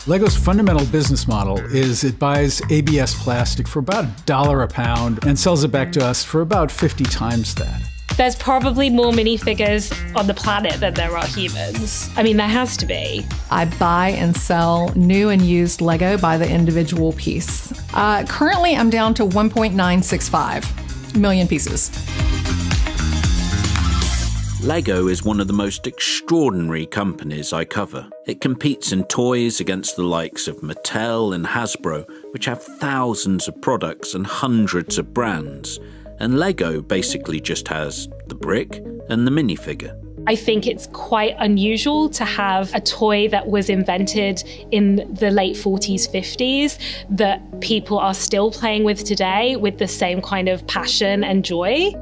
Lego's fundamental business model is it buys ABS plastic for about $1 a pound and sells it back to us for about 50 times that. There's probably more minifigures on the planet than there are humans. I mean, there has to be. I buy and sell new and used Lego by the individual piece. Currently, I'm down to 1.965 million pieces. Lego is one of the most extraordinary companies I cover. It competes in toys against the likes of Mattel and Hasbro, which have thousands of products and hundreds of brands. And Lego basically just has the brick and the minifigure. I think it's quite unusual to have a toy that was invented in the late 40s, 50s that people are still playing with today with the same kind of passion and joy.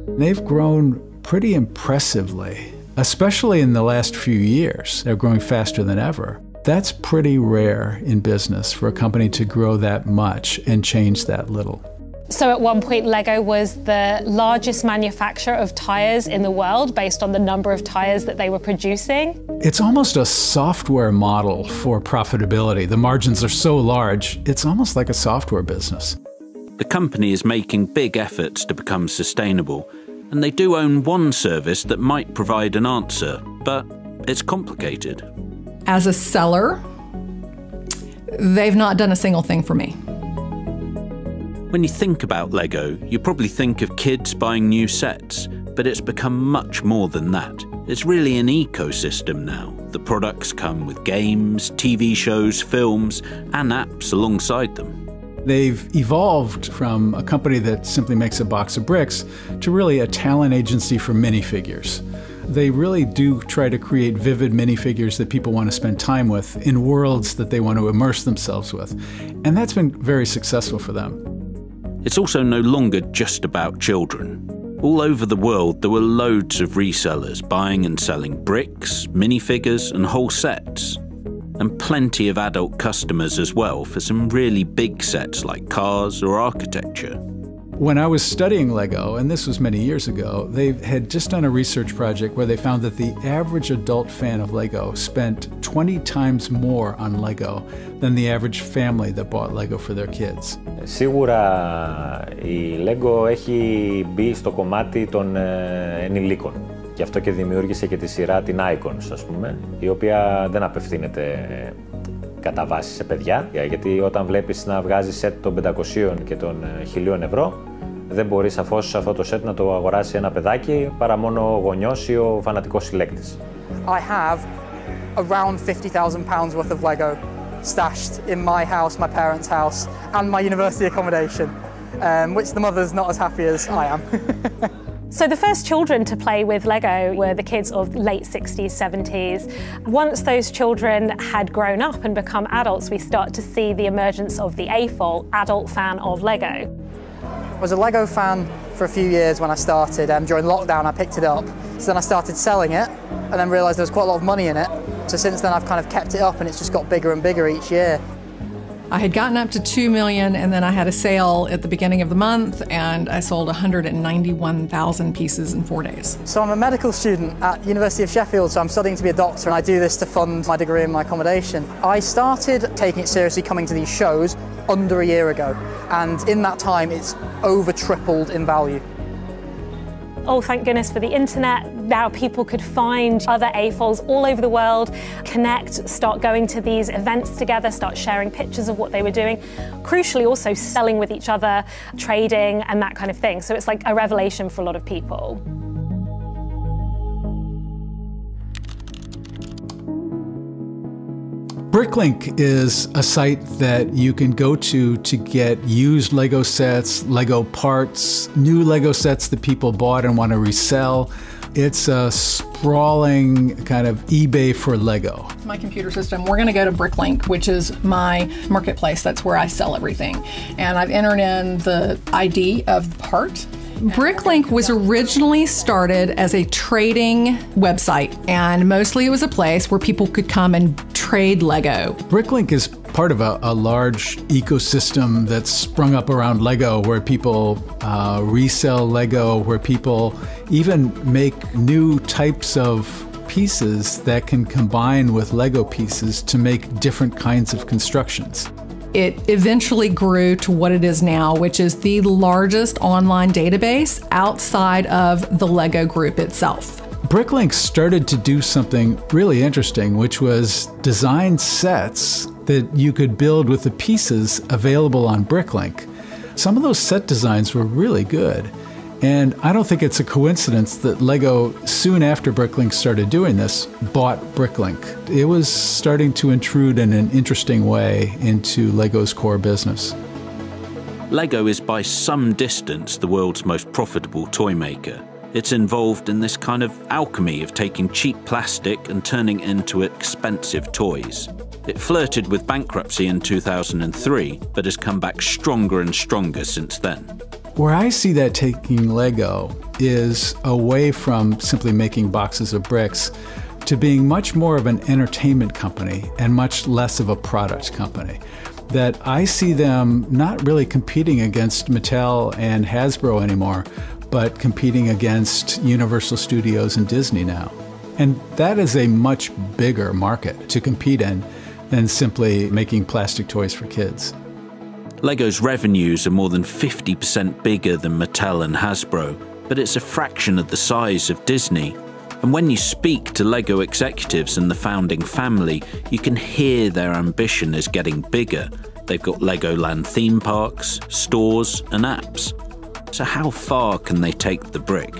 They've grown pretty impressively, especially in the last few years. They're growing faster than ever. That's pretty rare in business for a company to grow that much and change that little. So at one point, Lego was the largest manufacturer of tires in the world based on the number of tires that they were producing. It's almost a software model for profitability. The margins are so large, it's almost like a software business. The company is making big efforts to become sustainable, and they do own one service that might provide an answer, but it's complicated. As a seller, they've not done a single thing for me. When you think about Lego, you probably think of kids buying new sets, but it's become much more than that. It's really an ecosystem now. The products come with games, TV shows, films, and apps alongside them. They've evolved from a company that simply makes a box of bricks to really a talent agency for minifigures. They really do try to create vivid minifigures that people want to spend time with in worlds that they want to immerse themselves with. And that's been very successful for them. It's also no longer just about children. All over the world, there were loads of resellers buying and selling bricks, minifigures, and whole sets. And plenty of adult customers as well for some really big sets like cars or architecture. When I was studying Lego, and this was many years ago, they had just done a research project where they found that the average adult fan of Lego spent 20 times more on Lego than the average family that bought Lego for their kids. Σίγουρα η Lego έχει μπει στο κομμάτι των ενηλίκων. Γι' αυτό και δημιούργησε και τη σειρά την Icons, ας πούμε, η οποία δεν απευθύνεται κατά βάση σε παιδιά, γιατί όταν βλέπεις να βγάζει σετ των 500 και των 1000 ευρώ, δεν μπορεί σαφώς σε αυτό το σετ να το αγοράσει ένα παιδάκι, παρά μόνο ο γονιός ή ο φανατικός συλλέκτης. I have around £50,000 worth of Lego stashed in my house, my parents' house, and my university accommodation, which the mother's not as happy as I am. So the first children to play with Lego were the kids of late 60s, 70s. Once those children had grown up and become adults, we start to see the emergence of the AFOL, adult fan of Lego. I was a Lego fan for a few years when I started. During lockdown, I picked it up. So then I started selling it and then realised there was quite a lot of money in it. So since then, I've kind of kept it up and it's just got bigger and bigger each year. I had gotten up to 2 million, and then I had a sale at the beginning of the month, and I sold 191,000 pieces in 4 days. So I'm a medical student at University of Sheffield, so I'm studying to be a doctor, and I do this to fund my degree and my accommodation. I started taking it seriously coming to these shows under a year ago, and in that time it's over tripled in value. Oh, thank goodness for the internet. Now people could find other AFOLs all over the world, connect, start going to these events together, start sharing pictures of what they were doing. Crucially also selling with each other, trading and that kind of thing. So it's like a revelation for a lot of people. Bricklink is a site that you can go to get used Lego sets, Lego parts, new Lego sets that people bought and want to resell. It's a sprawling kind of eBay for Lego. My computer system, we're going to go to Bricklink, which is my marketplace. That's where I sell everything. And I've entered in the ID of the part. Bricklink was originally started as a trading website, and mostly it was a place where people could come and trade Lego. Bricklink is part of a large ecosystem that's sprung up around Lego, where people resell Lego, where people even make new types of pieces that can combine with Lego pieces to make different kinds of constructions. It eventually grew to what it is now, which is the largest online database outside of the Lego group itself. Bricklink started to do something really interesting, which was design sets that you could build with the pieces available on Bricklink. Some of those set designs were really good. And I don't think it's a coincidence that Lego, soon after Bricklink started doing this, bought Bricklink. It was starting to intrude in an interesting way into Lego's core business. Lego is by some distance the world's most profitable toy maker. It's involved in this kind of alchemy of taking cheap plastic and turning it into expensive toys. It flirted with bankruptcy in 2003, but has come back stronger and stronger since then. Where I see that taking Lego is away from simply making boxes of bricks to being much more of an entertainment company and much less of a product company. That I see them not really competing against Mattel and Hasbro anymore, but competing against Universal Studios and Disney now. And that is a much bigger market to compete in than simply making plastic toys for kids. Lego's revenues are more than 50% bigger than Mattel and Hasbro, but it's a fraction of the size of Disney. And when you speak to Lego executives and the founding family, you can hear their ambition is getting bigger. They've got Legoland theme parks, stores, and apps. So how far can they take the brick?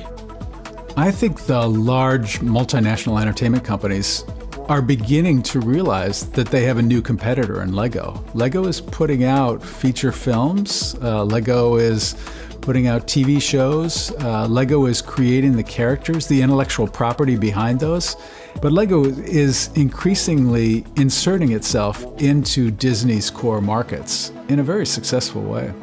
I think the large multinational entertainment companies are beginning to realize that they have a new competitor in Lego. Lego is putting out feature films. Lego is putting out TV shows. Lego is creating the characters, the intellectual property behind those. But Lego is increasingly inserting itself into Disney's core markets in a very successful way.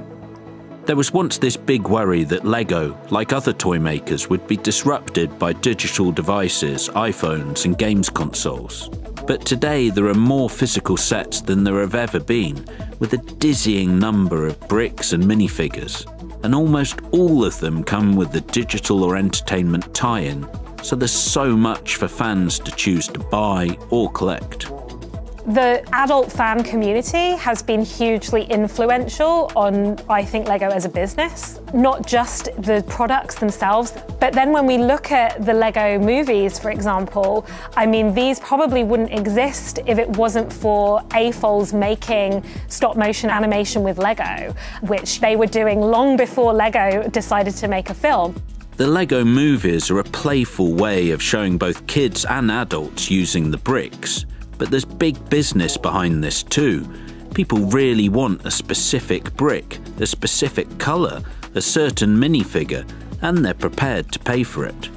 There was once this big worry that Lego, like other toy makers, would be disrupted by digital devices, iPhones, and games consoles. But today there are more physical sets than there have ever been, with a dizzying number of bricks and minifigures. And almost all of them come with a digital or entertainment tie-in, so there's so much for fans to choose to buy or collect. The adult fan community has been hugely influential on, I think, Lego as a business. Not just the products themselves, but then when we look at the Lego movies, for example, I mean, these probably wouldn't exist if it wasn't for AFOLs making stop-motion animation with Lego, which they were doing long before Lego decided to make a film. The Lego movies are a playful way of showing both kids and adults using the bricks. But there's big business behind this too. People really want a specific brick, a specific colour, a certain minifigure, and they're prepared to pay for it.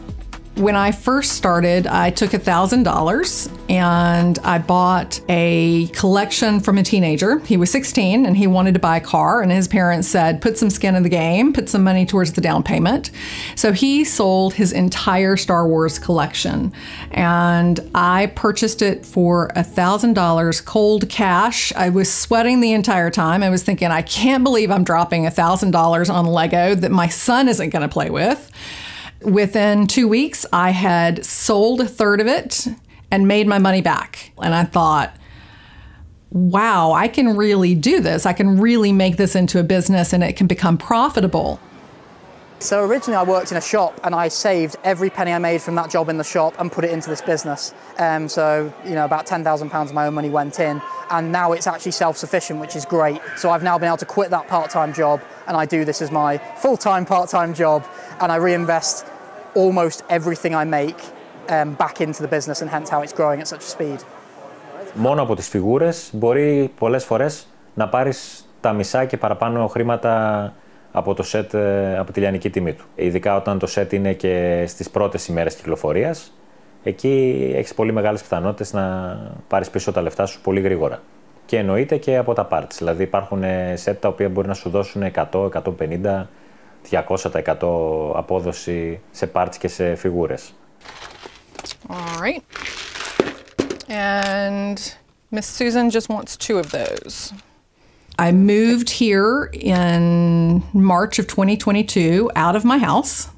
When I first started, I took $1,000 and I bought a collection from a teenager. He was 16 and he wanted to buy a car, and his parents said, put some skin in the game, put some money towards the down payment. So he sold his entire Star Wars collection, and I purchased it for $1,000 cold cash. I was sweating the entire time. I was thinking, I can't believe I'm dropping $1,000 on Lego that my son isn't going to play with. Within 2 weeks, I had sold a third of it and made my money back. And I thought, wow, I can really do this. I can really make this into a business and it can become profitable. So originally I worked in a shop and I saved every penny I made from that job in the shop and put it into this business. So, about £10,000 of my own money went in, and now it's actually self-sufficient, which is great. So I've now been able to quit that part-time job, and I do this as my full-time part-time job, and I reinvest almost everything I make back into the business, and hence how it's growing at such a speed. Μόνο από τις φιγούρες μπορεί πολλές φορές να πάρεις τα μισά και παραπάνω χρήματα από το σετ, από τη λιανική τιμή του. Ειδικά όταν το σετ είναι και στις πρώτες ημέρες κυκλοφορίας, εκεί έχεις πολύ μεγάλες πιθανότητες να πάρεις πίσω τα λεφτά σου πολύ γρήγορα. Και εννοείται και από τα parts. Δηλαδή υπάρχουν σετ τα οποία μπορεί να σου δώσουν 100, 150, 200% απόδοση σε parts και σε φιγούρες. All right. And Miss Susan just wants 2 of those. I moved here in March of 2022 out of my house.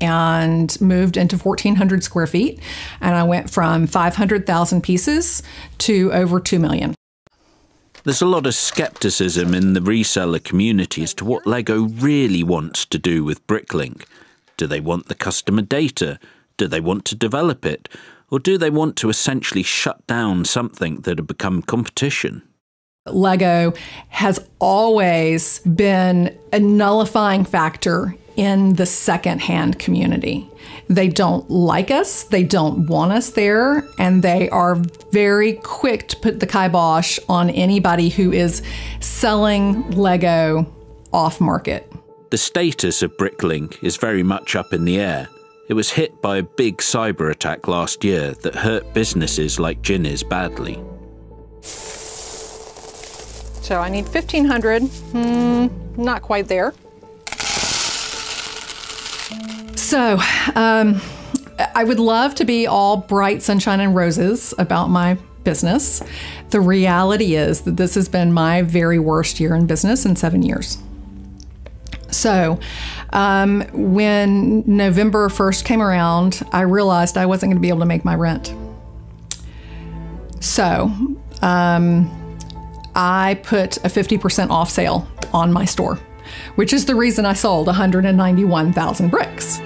and moved into 1,400 square feet. And I went from 500,000 pieces to over 2 million. There's a lot of skepticism in the reseller community as to what LEGO really wants to do with Bricklink. Do they want the customer data? Do they want to develop it? Or do they want to essentially shut down something that had become competition? LEGO has always been a nullifying factor in the secondhand community. They don't like us, they don't want us there, and they are very quick to put the kibosh on anybody who is selling LEGO off market. The status of Bricklink is very much up in the air. It was hit by a big cyber attack last year that hurt businesses like Ginny's badly. So I need 1,500, not quite there. So I would love to be all bright sunshine and roses about my business. The reality is that this has been my very worst year in business in 7 years. So when November 1st came around, I realized I wasn't going to be able to make my rent. So I put a 50% off sale on my store, which is the reason I sold 191,000 bricks.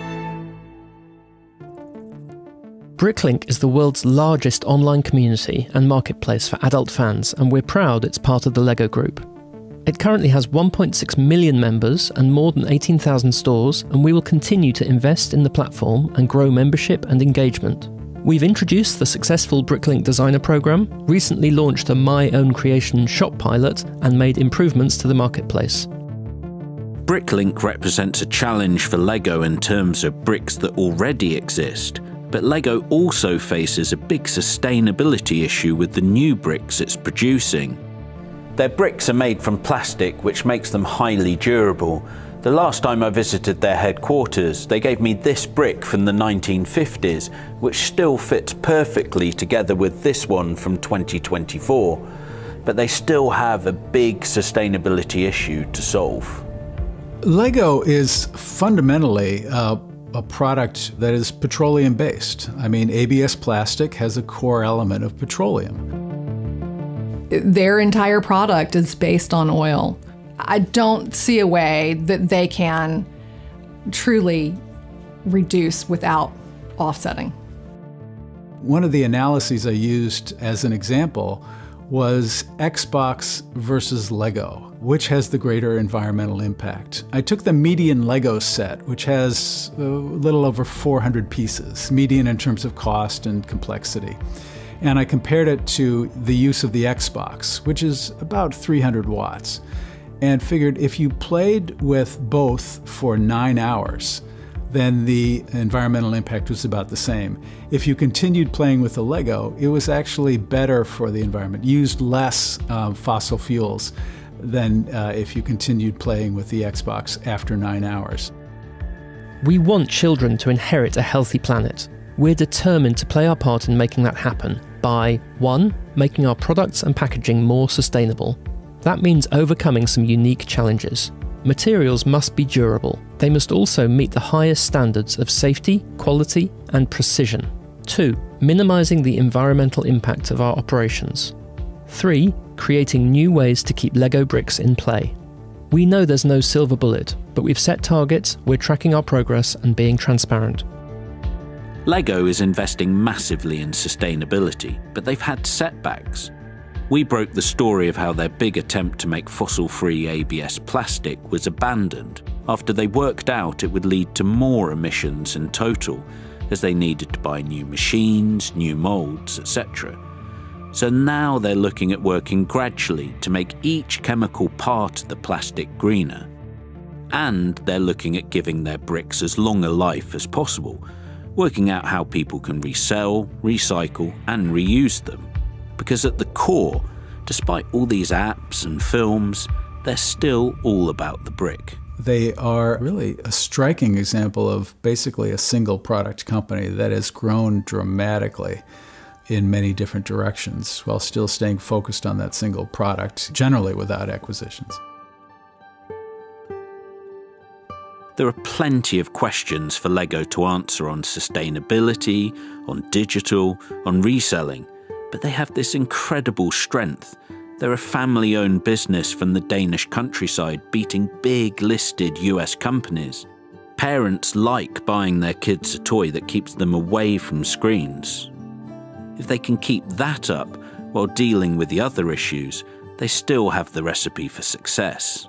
Bricklink is the world's largest online community and marketplace for adult fans, and we're proud it's part of the LEGO Group. It currently has 1.6 million members and more than 18,000 stores, and we will continue to invest in the platform and grow membership and engagement. We've introduced the successful Bricklink Designer Program, recently launched a My Own Creation shop pilot, and made improvements to the marketplace. Bricklink represents a challenge for LEGO in terms of bricks that already exist, but LEGO also faces a big sustainability issue with the new bricks it's producing. Their bricks are made from plastic, which makes them highly durable. The last time I visited their headquarters, they gave me this brick from the 1950s, which still fits perfectly together with this one from 2024. But they still have a big sustainability issue to solve. LEGO is fundamentally a product that is petroleum based. I mean, ABS plastic has a core element of petroleum. Their entire product is based on oil. I don't see a way that they can truly reduce without offsetting. One of the analyses I used as an example was Xbox versus LEGO. Which has the greater environmental impact? I took the median LEGO set, which has a little over 400 pieces, median in terms of cost and complexity. And I compared it to the use of the Xbox, which is about 300 watts, and figured if you played with both for 9 hours, then the environmental impact was about the same. If you continued playing with the LEGO, it was actually better for the environment, used less fossil fuels than if you continued playing with the Xbox after 9 hours. We want children to inherit a healthy planet. We're determined to play our part in making that happen by 1. Making our products and packaging more sustainable. That means overcoming some unique challenges. Materials must be durable. They must also meet the highest standards of safety, quality, and precision. 2. Minimizing the environmental impact of our operations. 3. Creating new ways to keep LEGO bricks in play. We know there's no silver bullet, but we've set targets, we're tracking our progress and being transparent. LEGO is investing massively in sustainability, but they've had setbacks. We broke the story of how their big attempt to make fossil-free ABS plastic was abandoned after they worked out it would lead to more emissions in total, as they needed to buy new machines, new moulds, etc. So now they're looking at working gradually to make each chemical part of the plastic greener. And they're looking at giving their bricks as long a life as possible, working out how people can resell, recycle, and reuse them. Because at the core, despite all these apps and films, they're still all about the brick. They are really a striking example of basically a single product company that has grown dramatically in many different directions while still staying focused on that single product, generally without acquisitions. There are plenty of questions for LEGO to answer on sustainability, on digital, on reselling, but they have this incredible strength. They're a family-owned business from the Danish countryside beating big listed US companies. Parents like buying their kids a toy that keeps them away from screens. If they can keep that up while dealing with the other issues, they still have the recipe for success.